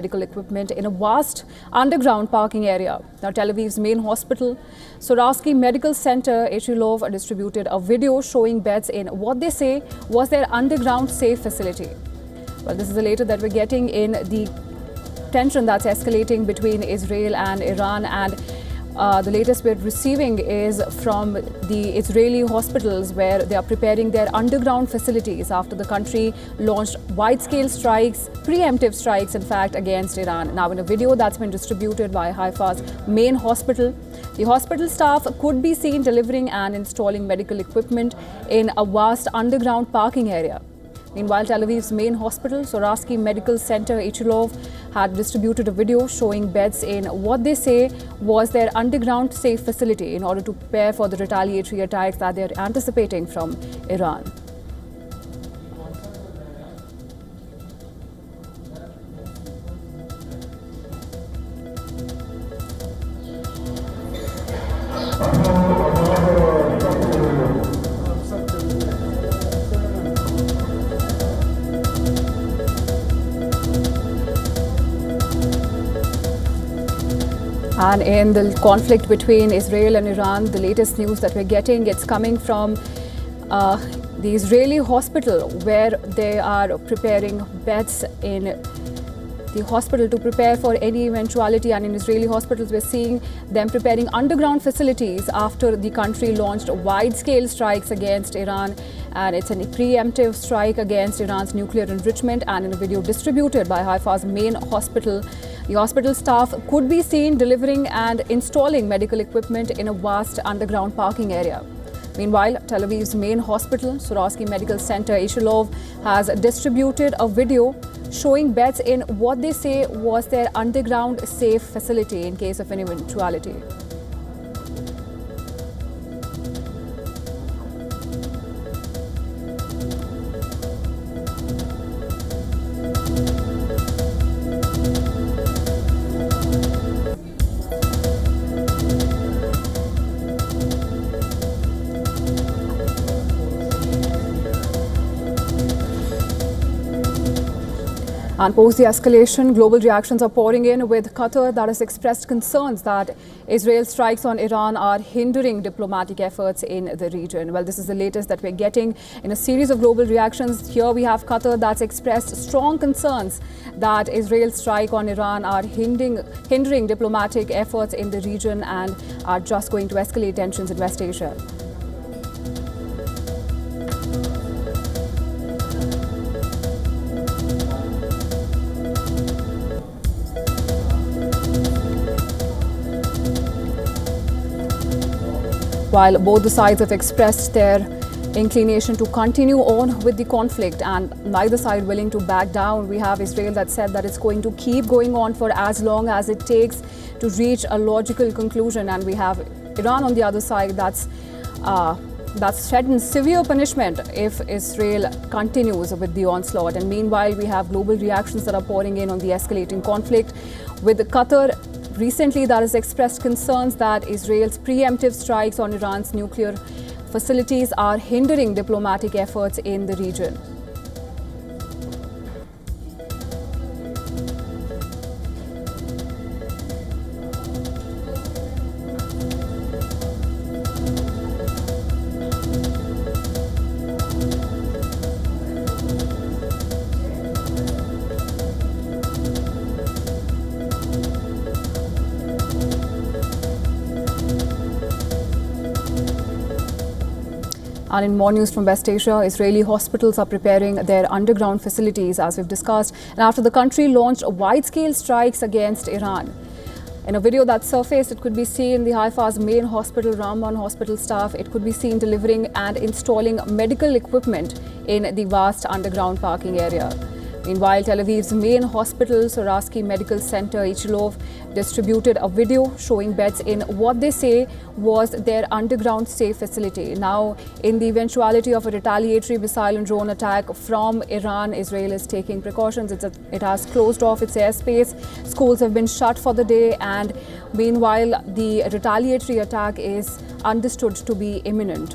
medical equipment in a vast underground parking area. Now, Tel Aviv's main hospital, Sourasky Medical Center, Echilov, distributed a video showing beds in what they say was their underground safe facility. Well, this is the latest that we're getting in the tension that's escalating between Israel and Iran, and the latest we're receiving is from the Israeli hospitals where they are preparing their underground facilities after the country launched wide-scale strikes, preemptive strikes in fact, against Iran. Now, in a video that's been distributed by Haifa's main hospital, the hospital staff could be seen delivering and installing medical equipment in a vast underground parking area. Meanwhile, Tel Aviv's main hospital, Sourasky Medical Center, Echilov, had distributed a video showing beds in what they say was their underground safe facility in order to prepare for the retaliatory attacks that they are anticipating from Iran. And in the conflict between Israel and Iran, the latest news that we're getting, it's coming from the Israeli hospital where they are preparing beds in the hospital to prepare for any eventuality. And in Israeli hospitals, we're seeing them preparing underground facilities after the country launched wide-scale strikes against Iran. And it's a preemptive strike against Iran's nuclear enrichment. And in a video distributed by Haifa's main hospital, the hospital staff could be seen delivering and installing medical equipment in a vast underground parking area. Meanwhile, Tel Aviv's main hospital, Sourasky Medical Center, Echilov, has distributed a video showing beds in what they say was their underground safe facility in case of an eventuality. And post the escalation, global reactions are pouring in, with Qatar that has expressed concerns that Israel's strikes on Iran are hindering diplomatic efforts in the region. Well, this is the latest that we're getting in a series of global reactions. Here we have Qatar that's expressed strong concerns that Israel's strike on Iran are hindering diplomatic efforts in the region and are just going to escalate tensions in West Asia. While both the sides have expressed their inclination to continue on with the conflict and neither side willing to back down, we have Israel that said that it's going to keep going on for as long as it takes to reach a logical conclusion. And we have Iran on the other side that's threatened severe punishment if Israel continues with the onslaught. And meanwhile, we have global reactions that are pouring in on the escalating conflict, with Qatar recently that has expressed concerns that Israel's preemptive strikes on Iran's nuclear facilities are hindering diplomatic efforts in the region. And in more news from West Asia, Israeli hospitals are preparing their underground facilities, as we've discussed, and after the country launched wide-scale strikes against Iran. In a video that surfaced, it could be seen the Haifa's main hospital, Ramban hospital staff, it could be seen delivering and installing medical equipment in the vast underground parking area. Meanwhile, Tel Aviv's main hospital, Sourasky Medical Center, Echilov, distributed a video showing beds in what they say was their underground safe facility. Now, in the eventuality of a retaliatory missile and drone attack from Iran, Israel is taking precautions. It has closed off its airspace. Schools have been shut for the day, and meanwhile, the retaliatory attack is understood to be imminent.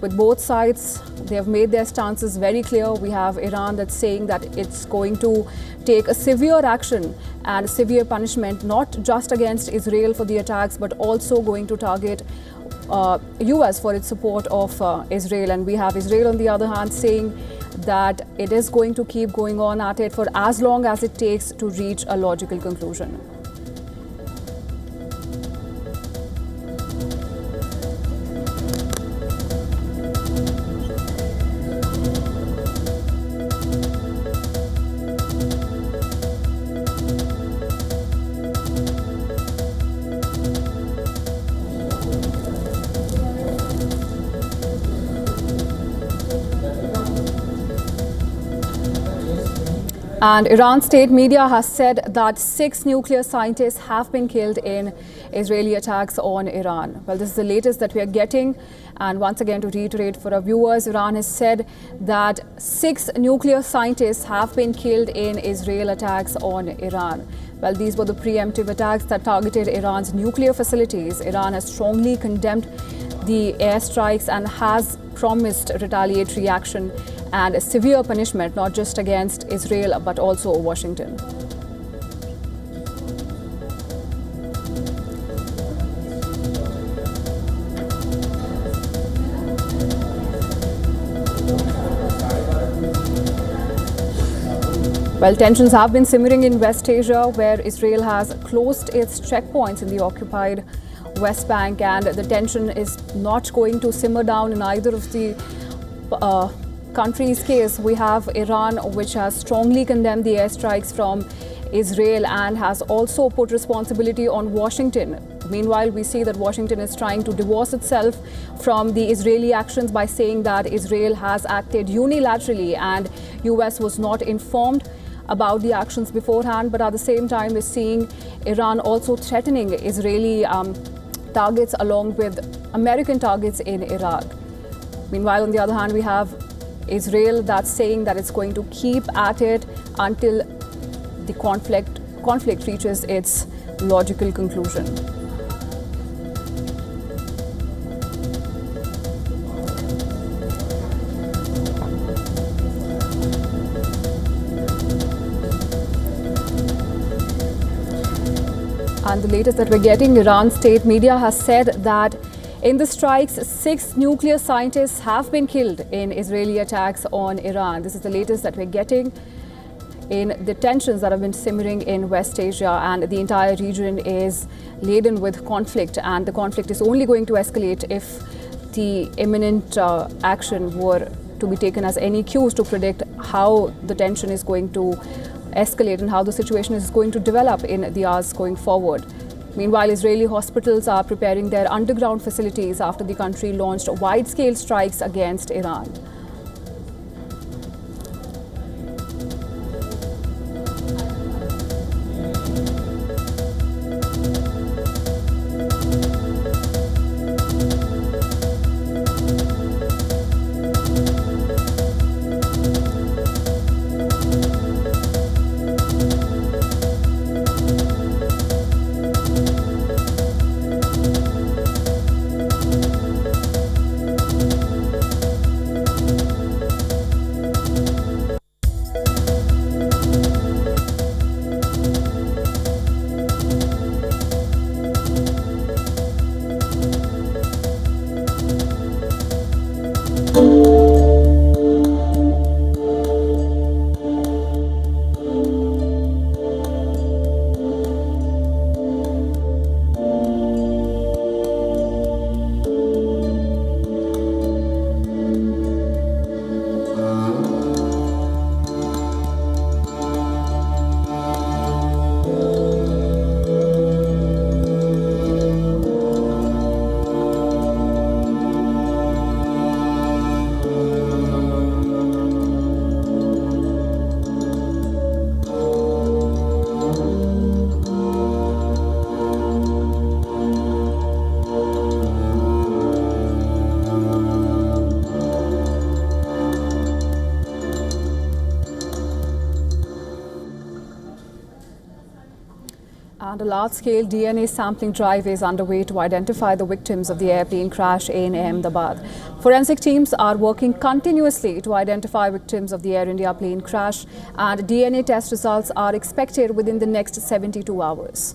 with both sides. They have made their stances very clear. We have Iran that's saying that it's going to take a severe action and severe punishment, not just against Israel for the attacks, but also going to target US for its support of Israel. And we have Israel on the other hand saying that it is going to keep going on at it for as long as it takes to reach a logical conclusion. And Iran state media has said that 6 nuclear scientists have been killed in Israeli attacks on Iran. Well, this is the latest that we are getting. And once again, to reiterate for our viewers, Iran has said that 6 nuclear scientists have been killed in Israel attacks on Iran. Well, these were the preemptive attacks that targeted Iran's nuclear facilities. Iran has strongly condemned the airstrikes and has promised retaliatory action and a severe punishment, not just against Israel, but also Washington. Well, tensions have been simmering in West Asia, where Israel has closed its checkpoints in the occupied West Bank, and the tension is not going to simmer down in either of the country's case. We have Iran, which has strongly condemned the airstrikes from Israel and has also put responsibility on Washington. Meanwhile, we see that Washington is trying to divorce itself from the Israeli actions by saying that Israel has acted unilaterally and US was not informed about the actions beforehand. But at the same time, we're seeing Iran also threatening Israeli targets along with American targets in Iraq. Meanwhile, on the other hand, we have Israel that's saying that it's going to keep at it until the conflict reaches its logical conclusion. And the latest that we're getting, Iran state media has said that in the strikes, 6 nuclear scientists have been killed in Israeli attacks on Iran. This is the latest that we're getting in the tensions that have been simmering in West Asia, and the entire region is laden with conflict, and the conflict is only going to escalate if the imminent action were to be taken as any cues to predict how the tension is going to escalate and how the situation is going to develop in the hours going forward. Meanwhile, Israeli hospitals are preparing their underground facilities after the country launched wide-scale strikes against Iran. And a large-scale DNA sampling drive is underway to identify the victims of the airplane crash in Ahmedabad. Forensic teams are working continuously to identify victims of the Air India plane crash, and DNA test results are expected within the next 72 hours.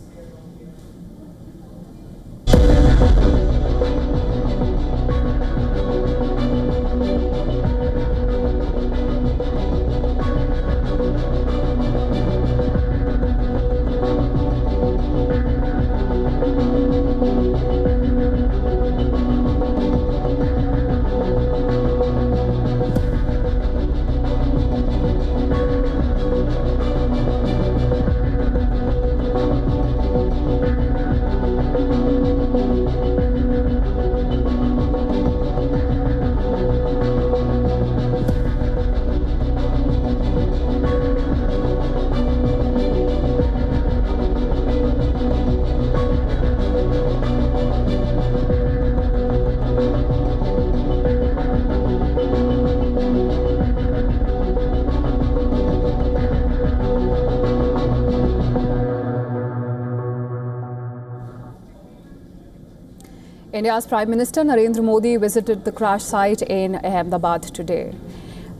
India's Prime Minister Narendra Modi visited the crash site in Ahmedabad today.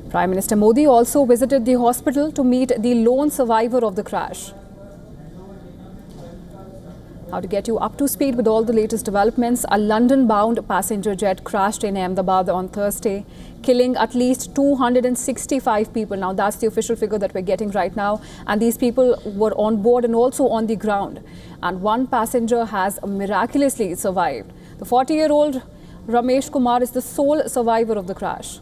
Prime Minister Modi also visited the hospital to meet the lone survivor of the crash. Now, to get you up to speed with all the latest developments, a London-bound passenger jet crashed in Ahmedabad on Thursday, killing at least 265 people. Now, that's the official figure that we're getting right now. And these people were on board and also on the ground. And one passenger has miraculously survived. The 40-year-old Ramesh Kumar is the sole survivor of the crash.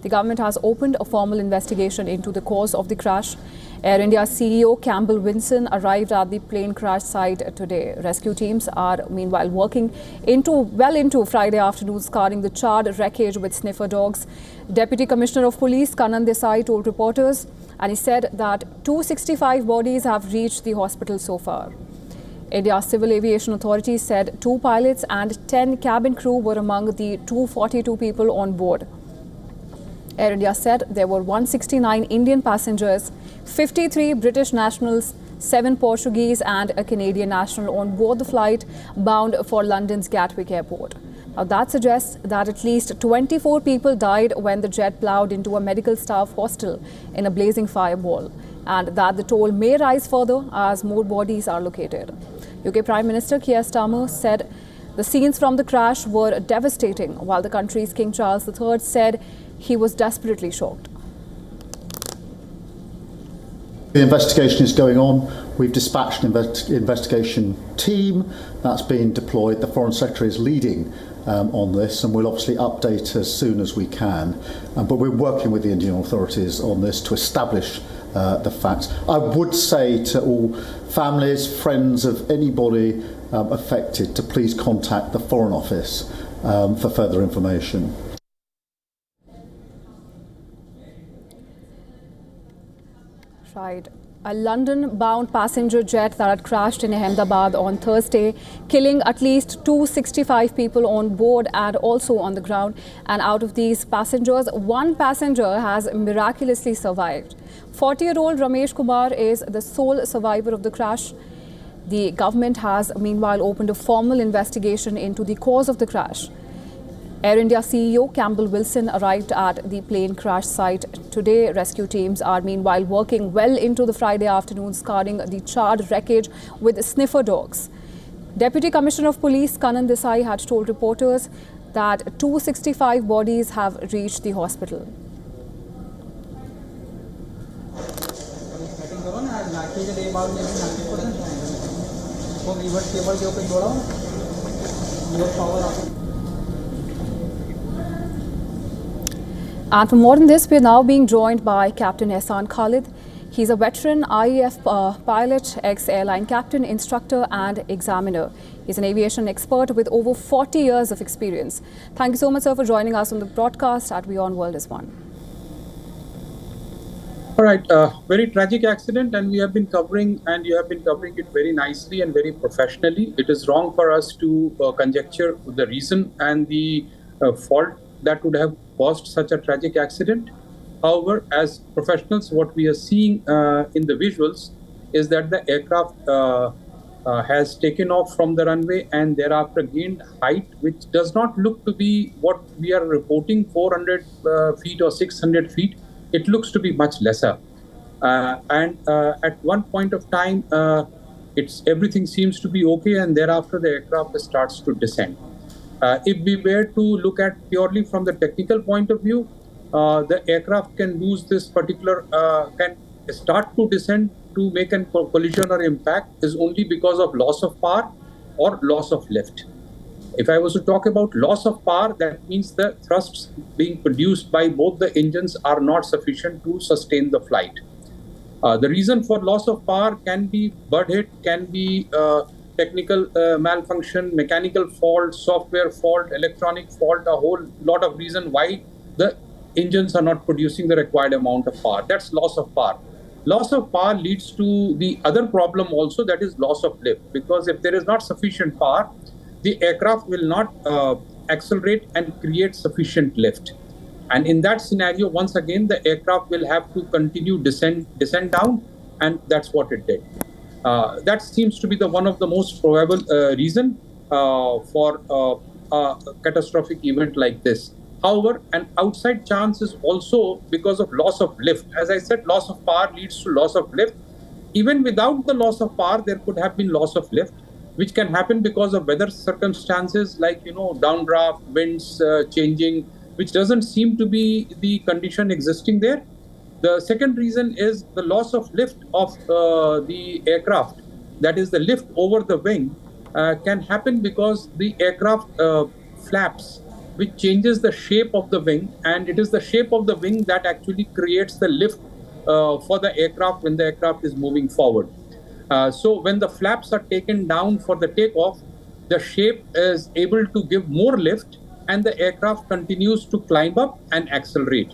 The government has opened a formal investigation into the cause of the crash. Air India CEO Campbell Vinson arrived at the plane crash site today. Rescue teams are meanwhile working well into Friday afternoon, scouring the charred wreckage with sniffer dogs. Deputy Commissioner of Police Kanan Desai told reporters, and he said that 265 bodies have reached the hospital so far. India's Civil Aviation Authority said 2 pilots and 10 cabin crew were among the 242 people on board. Air India said there were 169 Indian passengers, 53 British nationals, 7 Portuguese and a Canadian national on board the flight bound for London's Gatwick Airport. Now, that suggests that at least 24 people died when the jet ploughed into a medical staff hostel in a blazing fireball, and that the toll may rise further as more bodies are located. UK Prime Minister Keir Starmer said the scenes from the crash were devastating, while the country's King Charles III said he was desperately shocked. The investigation is going on. We've dispatched an investigation team that's been deployed. The Foreign Secretary is leading on this, and we'll obviously update as soon as we can. But we're working with the Indian authorities on this to establish the facts. I would say to all families, friends of anybody affected to please contact the Foreign Office for further information. Right. A London-bound passenger jet that had crashed in Ahmedabad on Thursday, killing at least 265 people on board and also on the ground. And out of these passengers, one passenger has miraculously survived. 40-year-old Ramesh Kumar is the sole survivor of the crash. The government has meanwhile opened a formal investigation into the cause of the crash. Air India CEO Campbell Vinson arrived at the plane crash site today. Rescue teams are meanwhile working well into the Friday afternoon, scouring the charred wreckage with sniffer dogs. Deputy Commissioner of Police Kanan Desai had told reporters that 265 bodies have reached the hospital. And for more than this, we are now being joined by Captain Assan Khaled. He's a veteran IAF pilot, ex-airline captain, instructor and examiner. He's an aviation expert with over 40 years of experience. Thank you so much, sir, for joining us on the broadcast at WION World is One. All right, very tragic accident, and we have been covering, and you have been covering it very nicely and very professionally. It is wrong for us to conjecture the reason and the fault that would have caused such a tragic accident. However, as professionals, what we are seeing in the visuals is that the aircraft has taken off from the runway and thereafter gained height, which does not look to be what we are reporting, 400 feet or 600 feet. It looks to be much lesser. And at one point of time, everything seems to be okay, and thereafter the aircraft starts to descend. If we were to look at purely from the technical point of view, the aircraft can lose this particular, can start to descend to make a collision or impact is only because of loss of power or loss of lift. If I was to talk about loss of power, that means the thrusts being produced by both the engines are not sufficient to sustain the flight. The reason for loss of power can be bird hit, can be technical malfunction, mechanical fault, software fault, electronic fault, a whole lot of reason why the engines are not producing the required amount of power. That's loss of power. Loss of power leads to the other problem also, that is loss of lift, because if there is not sufficient power, the aircraft will not accelerate and create sufficient lift. And in that scenario, once again, the aircraft will have to continue descend down, and that's what it did. That seems to be one of the most probable reason for a catastrophic event like this. However, an outside chance is also because of loss of lift. As I said, loss of power leads to loss of lift. Even without the loss of power, there could have been loss of lift, which can happen because of weather circumstances like, downdraft, winds changing, which doesn't seem to be the condition existing there. The second reason is the loss of lift of the aircraft, that is the lift over the wing, can happen because the aircraft flaps, which changes the shape of the wing, and it is the shape of the wing that actually creates the lift for the aircraft when the aircraft is moving forward. So when the flaps are taken down for the takeoff, the shape is able to give more lift and the aircraft continues to climb up and accelerate.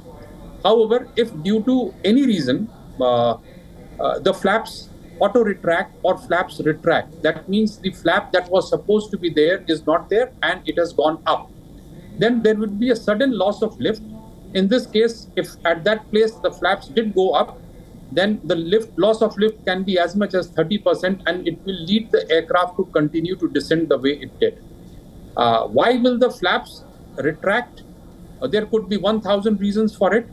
However, if due to any reason the flaps auto-retract or flaps retract, that means the flap that was supposed to be there is not there and it has gone up, then there would be a sudden loss of lift. In this case, if at that place the flaps did go up, then the loss of lift can be as much as 30%, and it will lead the aircraft to continue to descend the way it did. Why will the flaps retract? There could be 1,000 reasons for it.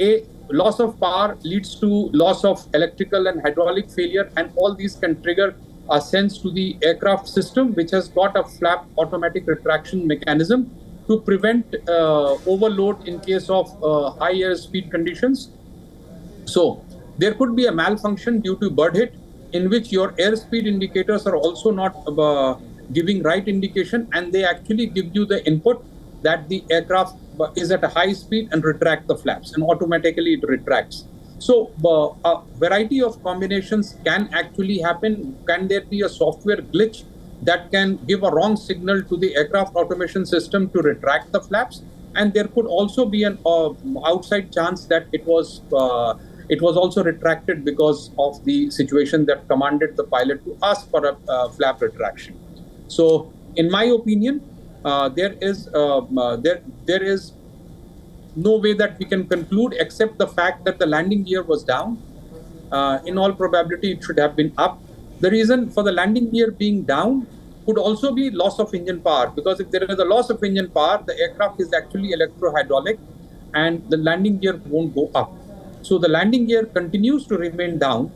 A loss of power leads to loss of electrical and hydraulic failure, and all these can trigger a sense to the aircraft system, which has got a flap automatic retraction mechanism to prevent overload in case of high airspeed conditions. So there could be a malfunction due to bird hit, in which your airspeed indicators are also not giving right indication, and they actually give you the input that the aircraft is at a high speed and retract the flaps, and automatically it retracts. So a variety of combinations can actually happen. Can there be a software glitch that can give a wrong signal to the aircraft automation system to retract the flaps? And there could also be an outside chance that it was also retracted because of the situation that commanded the pilot to ask for a flap retraction. So, in my opinion, there is no way that we can conclude except the fact that the landing gear was down. In all probability, it should have been up. The reason for the landing gear being down could also be loss of engine power, because if there is a loss of engine power, the aircraft is actually electro-hydraulic and the landing gear won't go up. So the landing gear continues to remain down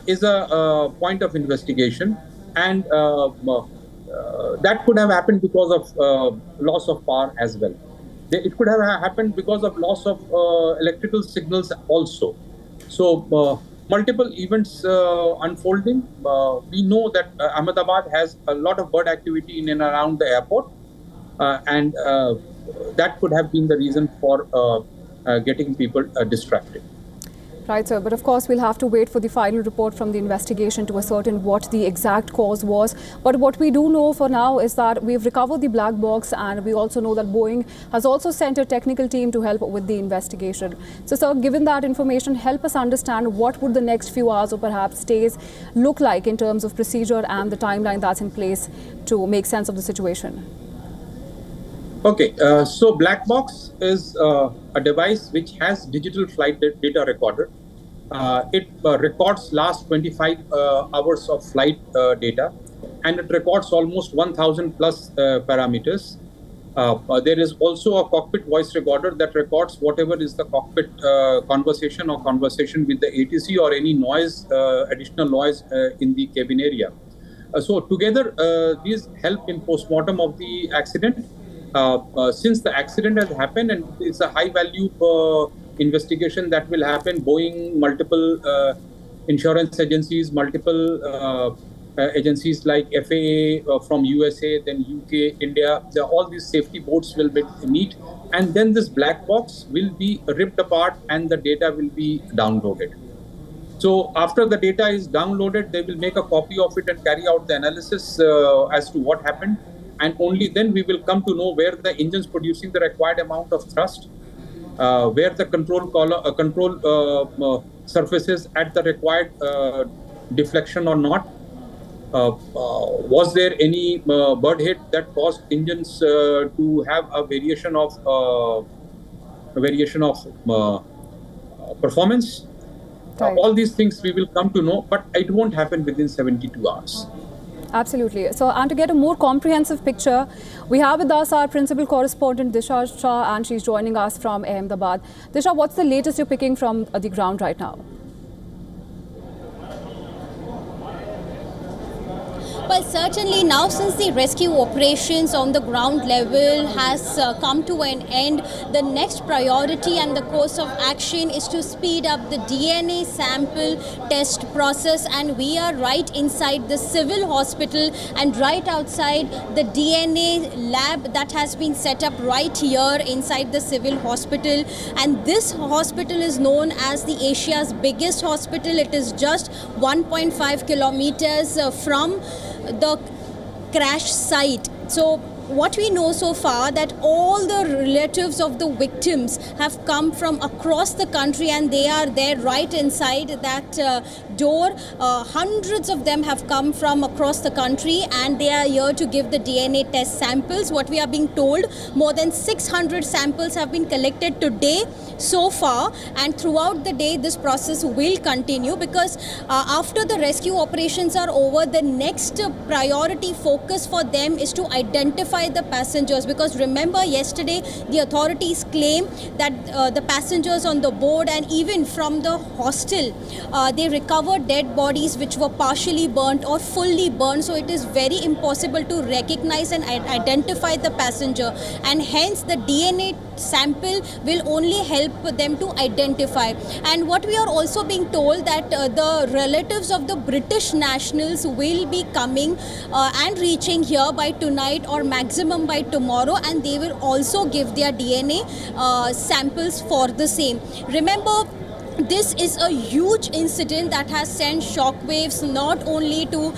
is a point of investigation, and that could have happened because of loss of power as well. It could have happened because of loss of electrical signals also. So multiple events unfolding. We know that Ahmedabad has a lot of bird activity in and around the airport, and that could have been the reason for getting people distracted. Right, sir. But of course, we'll have to wait for the final report from the investigation to ascertain what the exact cause was. But what we do know for now is that we've recovered the black box, and we also know that Boeing has also sent a technical team to help with the investigation. So, sir, given that information, help us understand what would the next few hours or perhaps days look like in terms of procedure and the timeline that's in place to make sense of the situation. Okay, so black box is a device which has digital flight data recorder. It records last 25 hours of flight data, and it records almost 1,000 plus parameters. There is also a cockpit voice recorder that records whatever is the cockpit conversation or conversation with the ATC or any noise, additional noise in the cabin area. So together, these help in postmortem of the accident. Since the accident has happened and it's a high value investigation that will happen, Boeing, multiple insurance agencies, multiple agencies like FAA from USA, then UK, India, all these safety boards will meet, and then this black box will be ripped apart and the data will be downloaded. So after the data is downloaded, they will make a copy of it and carry out the analysis as to what happened. And only then we will come to know where the engine's producing the required amount of thrust, where the control surfaces at the required deflection or not. Was there any bird hit that caused engines to have a variation of performance? Right. All these things we will come to know, but it won't happen within 72 hours. Absolutely. So, and to get a more comprehensive picture, we have with us our principal correspondent Disha Shah, and she's joining us from Ahmedabad. Disha, what's the latest you're picking from the ground right now? Well, certainly now, since the rescue operations on the ground level has come to an end, the next priority and the course of action is to speed up the DNA sample test process, and we are right inside the civil hospital and right outside the DNA lab that has been set up right here inside the civil hospital. And this hospital is known as the Asia's biggest hospital. It is just 1.5 kilometers from the crash site. So what we know so far, that all the relatives of the victims have come from across the country and they are there right inside that door. Hundreds of them have come from across the country and they are here to give the DNA test samples. What we are being told, more than 600 samples have been collected today so far, and throughout the day this process will continue, because after the rescue operations are over, the next priority focus for them is to identify the passengers. Because remember, yesterday the authorities claim that the passengers on the board and even from the hostel, they recovered dead bodies which were partially burnt or fully burnt. So it is very impossible to recognize and identify the passenger, and hence the DNA sample will only help them to identify. And what we are also being told, that the relatives of the British nationals will be coming and reaching here by tonight or maximum by tomorrow, and they will also give their DNA samples for the same. Remember, this is a huge incident that has sent shockwaves not only to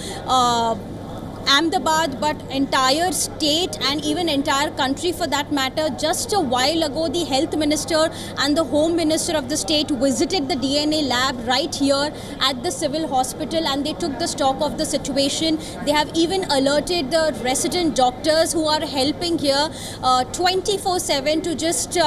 Ahmedabad but entire state and even entire country for that matter. Just a while ago, the health minister and the home minister of the state visited the DNA lab right here at the civil hospital, and they took the stock of the situation. They have even alerted the resident doctors who are helping here 24/7 to just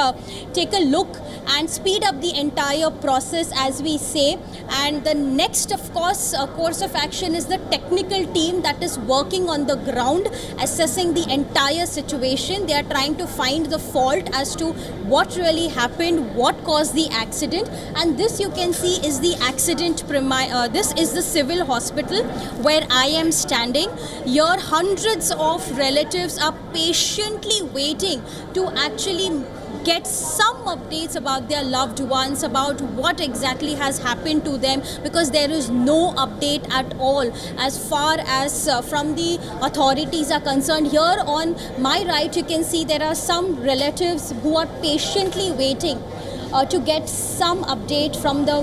take a look and speed up the entire process, as we say. And the next, of course, course of action is the technical team that is working on the ground, assessing the entire situation. They are trying to find the fault as to what really happened, what caused the accident. And this, you can see, is the accident this is the civil hospital where I am standing. Here hundreds of relatives are patiently waiting to actually get some updates about their loved ones, about what exactly has happened to them, because there is no update at all as far as from the authorities are concerned. Here on my right, you can see there are some relatives who are patiently waiting to get some update from the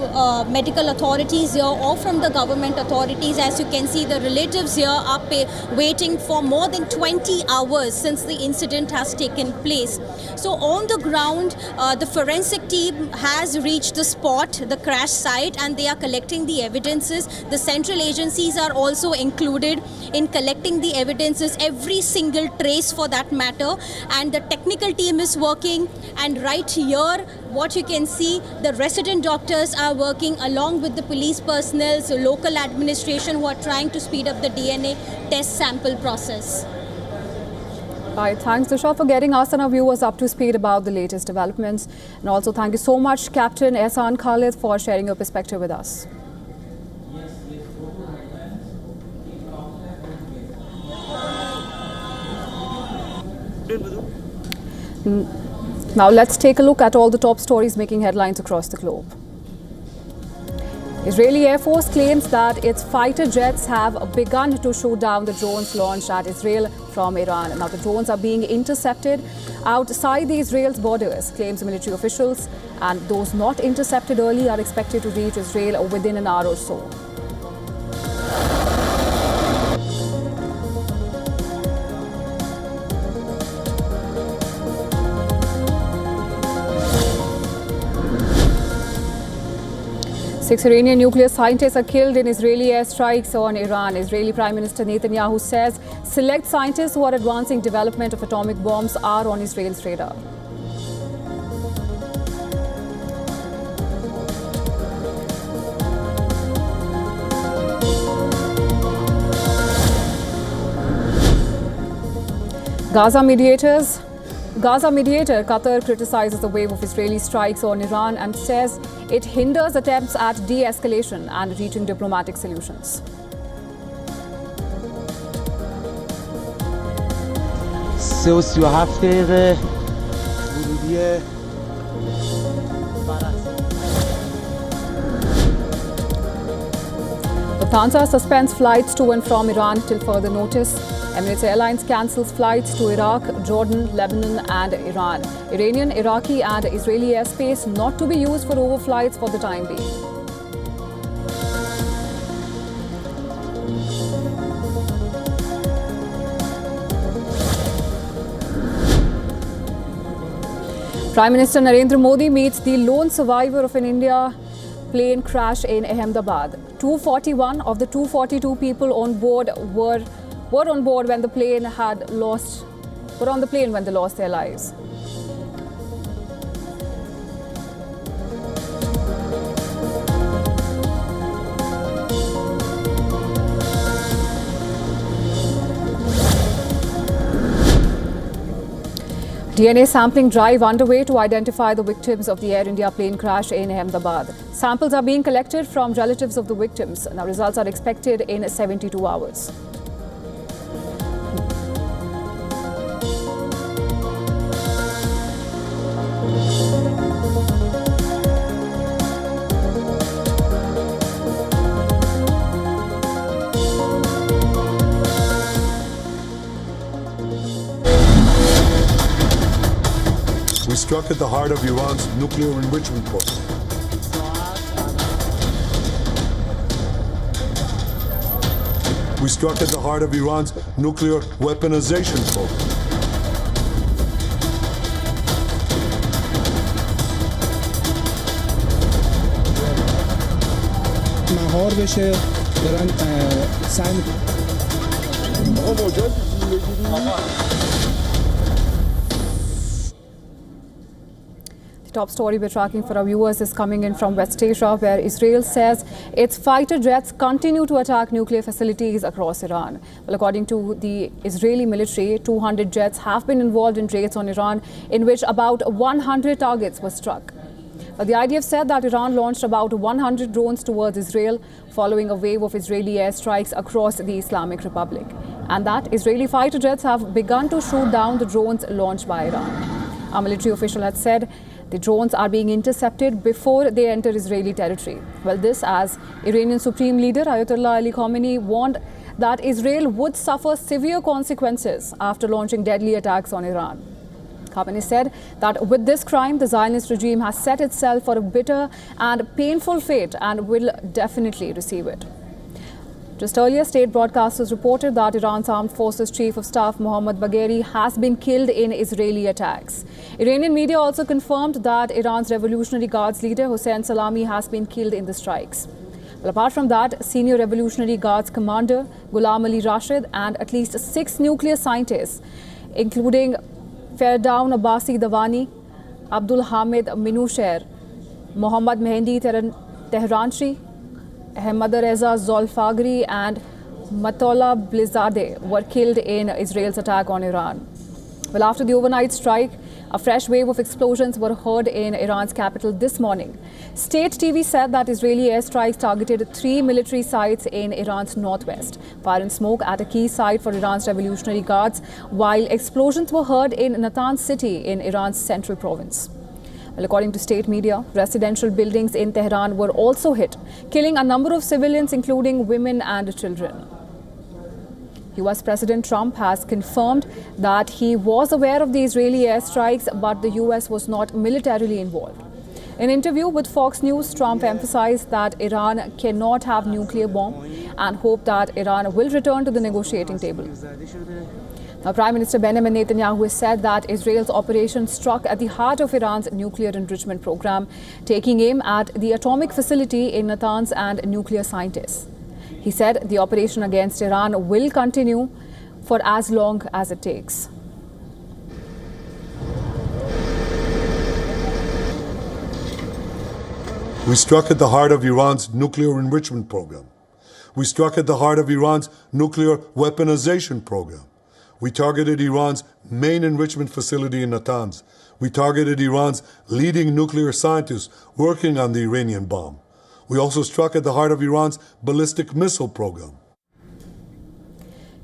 medical authorities here or from the government authorities. As you can see, the relatives here are waiting for more than 20 hours since the incident has taken place. So on the ground, the forensic team has reached the spot, the crash site, and they are collecting the evidences. The central agencies are also included in collecting the evidences, every single trace for that matter, and the technical team is working. And right here, what you can see, the resident doctors are working along with the police personnel, so local administration who are trying to speed up the DNA test sample process. Right, thanks Disha for getting us and our viewers up to speed about the latest developments. And also thank you so much Captain Assan Khaled for sharing your perspective with us. Now let's take a look at all the top stories making headlines across the globe. Israeli Air Force claims that its fighter jets have begun to shoot down the drones launched at Israel from Iran. Now the drones are being intercepted outside the Israel's borders, claims military officials, and those not intercepted early are expected to reach Israel within an hour or so. Six Iranian nuclear scientists are killed in Israeli airstrikes on Iran. Israeli Prime Minister Netanyahu says select scientists who are advancing development of atomic bombs are on Israel's radar. Gaza mediator Qatar criticizes the wave of Israeli strikes on Iran and says it hinders attempts at de-escalation and reaching diplomatic solutions. Lufthansa suspends flights to and from Iran till further notice. Emirates Airlines cancels flights to Iraq, Jordan, Lebanon and Iran. Iranian, Iraqi and Israeli airspace not to be used for overflights for the time being. Prime Minister Narendra Modi meets the lone survivor of an India plane crash in Ahmedabad. 241 of the 242 people on board were on board when the plane when they lost their lives. DNA sampling drive underway to identify the victims of the Air India plane crash in Ahmedabad. Samples are being collected from relatives of the victims. Now results are expected in 72 hours. We struck at the heart of Iran's nuclear enrichment program. We struck at the heart of Iran's nuclear weaponization program. مهار بشه دارن سعی The top story we're tracking for our viewers is coming in from West Asia, where Israel says its fighter jets continue to attack nuclear facilities across Iran. Well, according to the Israeli military, 200 jets have been involved in raids on Iran, in which about 100 targets were struck. The IDF said that Iran launched about 100 drones towards Israel following a wave of Israeli airstrikes across the Islamic Republic, and that Israeli fighter jets have begun to shoot down the drones launched by Iran. A military official had said the drones are being intercepted before they enter Israeli territory. Well, this as Iranian Supreme Leader Ayatollah Ali Khamenei warned that Israel would suffer severe consequences after launching deadly attacks on Iran. Khamenei said that with this crime, the Zionist regime has set itself for a bitter and painful fate and will definitely receive it. Just earlier, state broadcasters reported that Iran's Armed Forces Chief of Staff Mohammad Bagheri has been killed in Israeli attacks. Iranian media also confirmed that Iran's Revolutionary Guards leader Hossein Salami has been killed in the strikes. Well, apart from that, senior Revolutionary Guards commander Ghulam Ali Rashid and at least 6 nuclear scientists, including Ferdown Abbasi Davani, Abdul Hamid Minusher, Mohammad Mehndi Tehranchi, Ahmad Reza Zolfagri and Matola Blizadeh were killed in Israel's attack on Iran. Well, after the overnight strike, a fresh wave of explosions were heard in Iran's capital this morning. State TV said that Israeli airstrikes targeted 3 military sites in Iran's northwest. Fire and smoke at a key site for Iran's Revolutionary Guards, while explosions were heard in Natanz city in Iran's central province. Well, according to state media, residential buildings in Tehran were also hit, killing a number of civilians, including women and children. US President Trump has confirmed that he was aware of the Israeli airstrikes, but the US was not militarily involved. In an interview with Fox News, Trump emphasized that Iran cannot have nuclear bomb and hoped that Iran will return to the negotiating table. Now, Prime Minister Benjamin Netanyahu has said that Israel's operation struck at the heart of Iran's nuclear enrichment program, taking aim at the atomic facility in Natanz and nuclear scientists. He said the operation against Iran will continue for as long as it takes. We struck at the heart of Iran's nuclear enrichment program. We struck at the heart of Iran's nuclear weaponization program. We targeted Iran's main enrichment facility in Natanz. We targeted Iran's leading nuclear scientists working on the Iranian bomb. We also struck at the heart of Iran's ballistic missile program.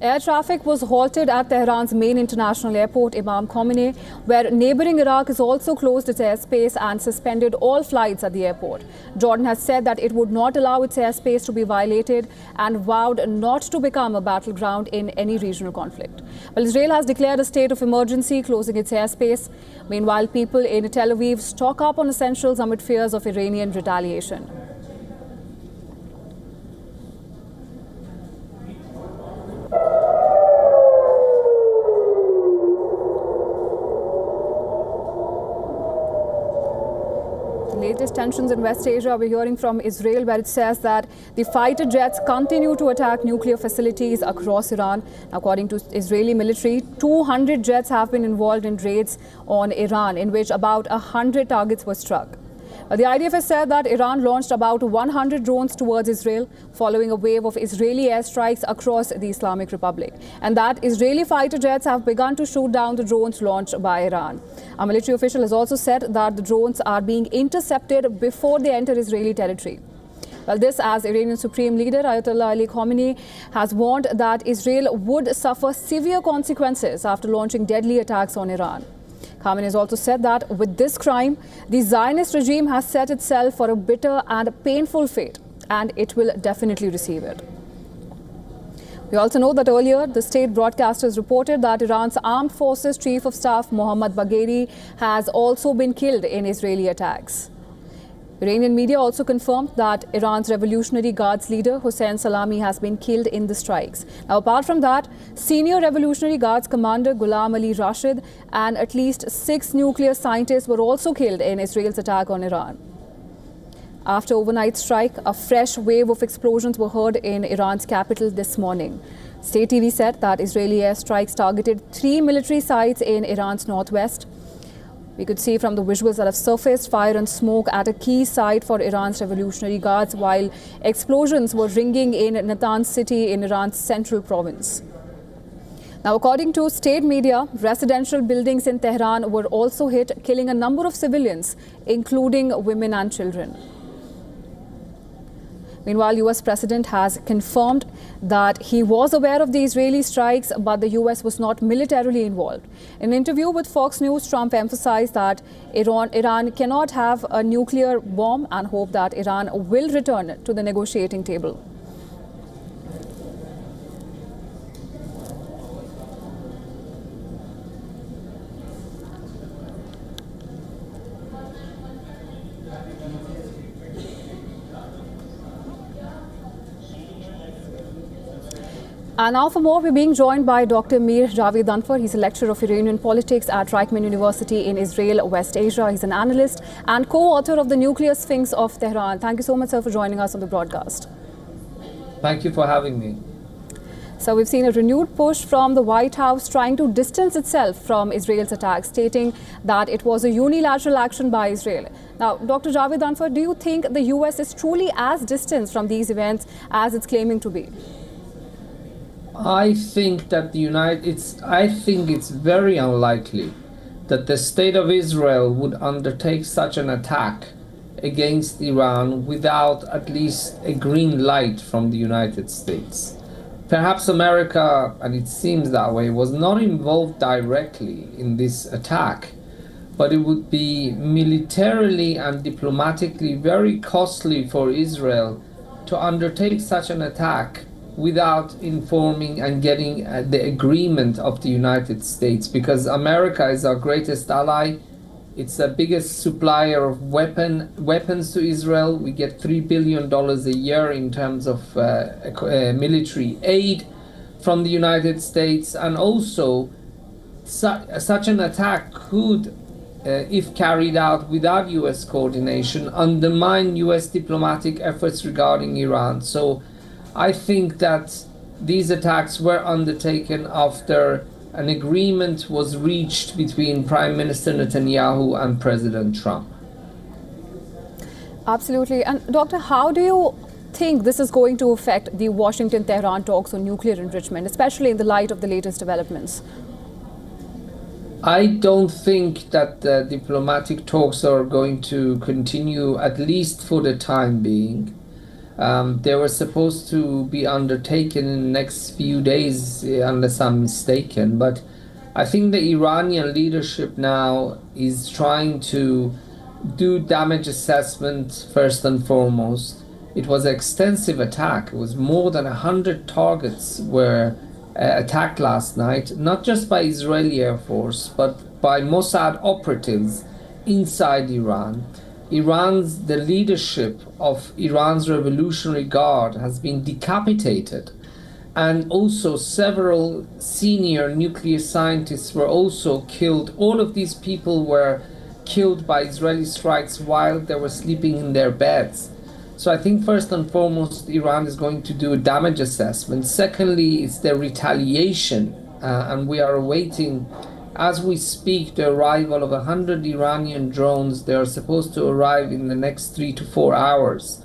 Air traffic was halted at Tehran's main international airport, Imam Khomeini, where neighboring Iraq has also closed its airspace and suspended all flights at the airport. Jordan has said that it would not allow its airspace to be violated and vowed not to become a battleground in any regional conflict. Well, Israel has declared a state of emergency, closing its airspace. Meanwhile, people in Tel Aviv stock up on essentials amid fears of Iranian retaliation. Latest tensions in West Asia, we're hearing from Israel, where it says that the fighter jets continue to attack nuclear facilities across Iran. According to Israeli military, 200 jets have been involved in raids on Iran, in which about 100 targets were struck. The IDF has said that Iran launched about 100 drones towards Israel following a wave of Israeli airstrikes across the Islamic Republic, and that Israeli fighter jets have begun to shoot down the drones launched by Iran. A military official has also said that the drones are being intercepted before they enter Israeli territory. Well, this as Iranian Supreme Leader Ayatollah Ali Khamenei has warned that Israel would suffer severe consequences after launching deadly attacks on Iran. Khamenei has also said that with this crime, the Zionist regime has set itself for a bitter and painful fate, and it will definitely receive it. We also know that earlier, the state broadcasters reported that Iran's Armed Forces Chief of Staff Mohammad Bagheri has also been killed in Israeli attacks. Iranian media also confirmed that Iran's Revolutionary Guards leader Hossein Salami has been killed in the strikes. Now, apart from that, senior Revolutionary Guards commander Ghulam Ali Rashid and at least 6 nuclear scientists were also killed in Israel's attack on Iran. After overnight strike, a fresh wave of explosions were heard in Iran's capital this morning. State TV said that Israeli airstrikes targeted 3 military sites in Iran's northwest. We could see from the visuals that have surfaced fire and smoke at a key site for Iran's Revolutionary Guards, while explosions were ringing in Natanz city in Iran's central province. Now, according to state media, residential buildings in Tehran were also hit, killing a number of civilians, including women and children. Meanwhile, US President has confirmed that he was aware of the Israeli strikes, but the US was not militarily involved. In an interview with Fox News, Trump emphasized that Iran cannot have a nuclear bomb and hoped that Iran will return to the negotiating table. And now for more, we're being joined by Dr. Javi Dunford. He's a lecturer of Iranian politics at Reichman University in Israel, West Asia. He's an analyst and co-author of The Nuclear Sphinx of Tehran. Thank you so much, sir, for joining us on the broadcast. Thank you for having me. So we've seen a renewed push from the White House trying to distance itself from Israel's attack, stating that it was a unilateral action by Israel. Now, Dr. Javi Dunford, do you think the US is truly as distant from these events as it's claiming to be? I think that I think it's very unlikely that the state of Israel would undertake such an attack against Iran without at least a green light from the United States. Perhaps America, and it seems that way, was not involved directly in this attack, but it would be militarily and diplomatically very costly for Israel to undertake such an attack without informing and getting the agreement of the United States, because America is our greatest ally. It's the biggest supplier of weapons to Israel. We get $3 billion a year in terms of military aid from the United States. And also, such an attack could, if carried out without US coordination, undermine US diplomatic efforts regarding Iran. So I think that these attacks were undertaken after an agreement was reached between Prime Minister Netanyahu and President Trump. Absolutely. And Doctor, how do you think this is going to affect the Washington-Tehran talks on nuclear enrichment, especially in the light of the latest developments? I don't think that the diplomatic talks are going to continue, at least for the time being. They were supposed to be undertaken in the next few days, unless I'm mistaken. But I think the Iranian leadership now is trying to do damage assessment first and foremost. It was an extensive attack. It was more than 100 targets were attacked last night, not just by Israeli Air Force, but by Mossad operatives inside Iran. The leadership of Iran's Revolutionary Guard has been decapitated, and also several senior nuclear scientists were also killed. All of these people were killed by Israeli strikes while they were sleeping in their beds. So I think first and foremost, Iran is going to do a damage assessment. Secondly, it's the retaliation, and we are awaiting, as we speak, the arrival of 100 Iranian drones. They are supposed to arrive in the next 3 to 4 hours.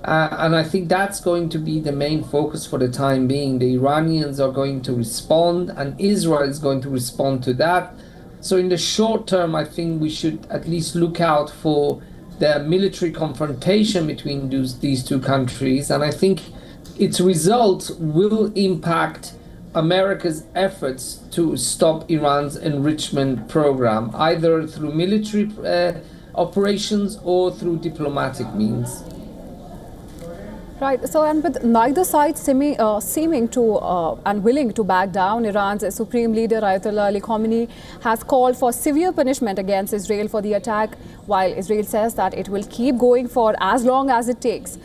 And I think that's going to be the main focus for the time being. The Iranians are going to respond, and Israel is going to respond to that. So in the short term, I think we should at least look out for the military confrontation between these two countries. And I think its result will impact America's efforts to stop Iran's enrichment program, either through military operations or through diplomatic means. Right. So, and with neither side seeming to and willing to back down, Iran's Supreme Leader Ayatollah Ali Khamenei has called for severe punishment against Israel for the attack, while Israel says that it will keep going for as long as it takes.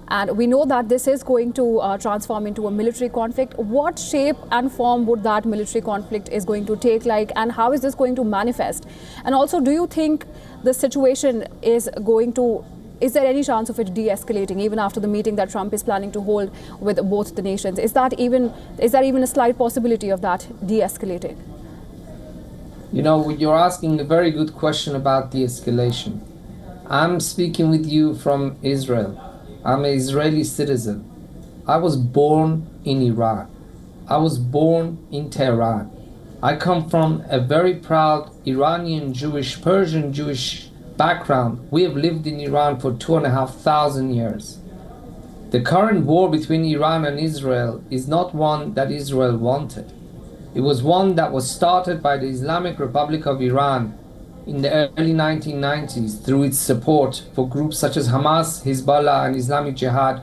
And we know that this is going to transform into a military conflict. What shape and form would that military conflict is going to take, and how is this going to manifest? And also, do you think the situation is there any chance of it de-escalating even after the meeting that Trump is planning to hold with both the nations? Is there even a slight possibility of that de-escalating? You know, you're asking a very good question about de-escalation. I'm speaking with you from Israel. I'm an Israeli citizen. I was born in Iran. I was born in Tehran. I come from a very proud Iranian Jewish, Persian Jewish background. We have lived in Iran for 2,500 years. The current war between Iran and Israel is not one that Israel wanted. It was one that was started by the Islamic Republic of Iran in the early 1990s through its support for groups such as Hamas, Hezbollah, and Islamic Jihad,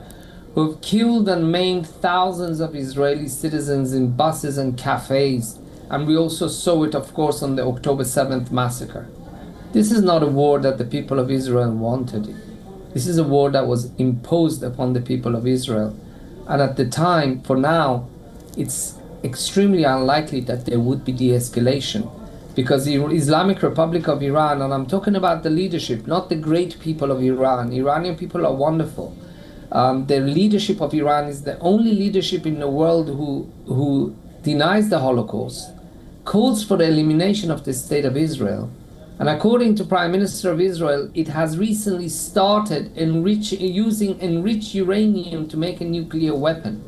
who have killed and maimed thousands of Israeli citizens in buses and cafes. And we also saw it, of course, on the October 7th massacre. This is not a war that the people of Israel wanted. This is a war that was imposed upon the people of Israel. And at the time, for now, it's extremely unlikely that there would be de-escalation, because the Islamic Republic of Iran, and I'm talking about the leadership, not the great people of Iran. Iranian people are wonderful. The leadership of Iran is the only leadership in the world who denies the Holocaust, calls for the elimination of the State of Israel. And according to Prime Minister of Israel, it has recently started using enriched uranium to make a nuclear weapon.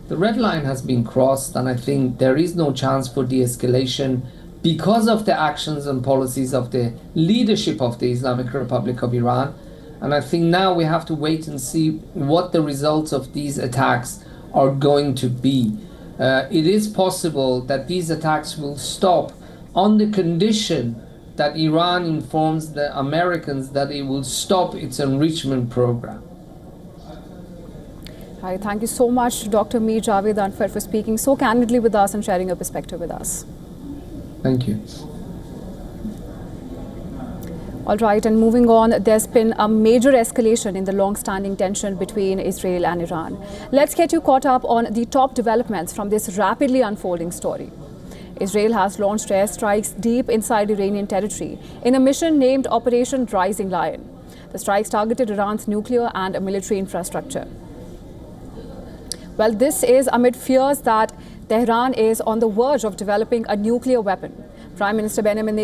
The red line has been crossed, and I think there is no chance for de-escalation because of the actions and policies of the leadership of the Islamic Republic of Iran. And I think now we have to wait and see what the results of these attacks are going to be. It is possible that these attacks will stop on the condition that Iran informs the Americans that it will stop its enrichment program. Hi, thank you so much, Dr. Javi Dunford, for speaking so candidly with us and sharing your perspective with us. Thank you. All right, and moving on, there's been a major escalation in the long-standing tension between Israel and Iran. Let's get you caught up on the top developments from this rapidly unfolding story. Israel has launched airstrikes deep inside Iranian territory in a mission named Operation Rising Lion. The strikes targeted Iran's nuclear and military infrastructure. Well, this is amid fears that Tehran is on the verge of developing a nuclear weapon. Prime Minister Benjamin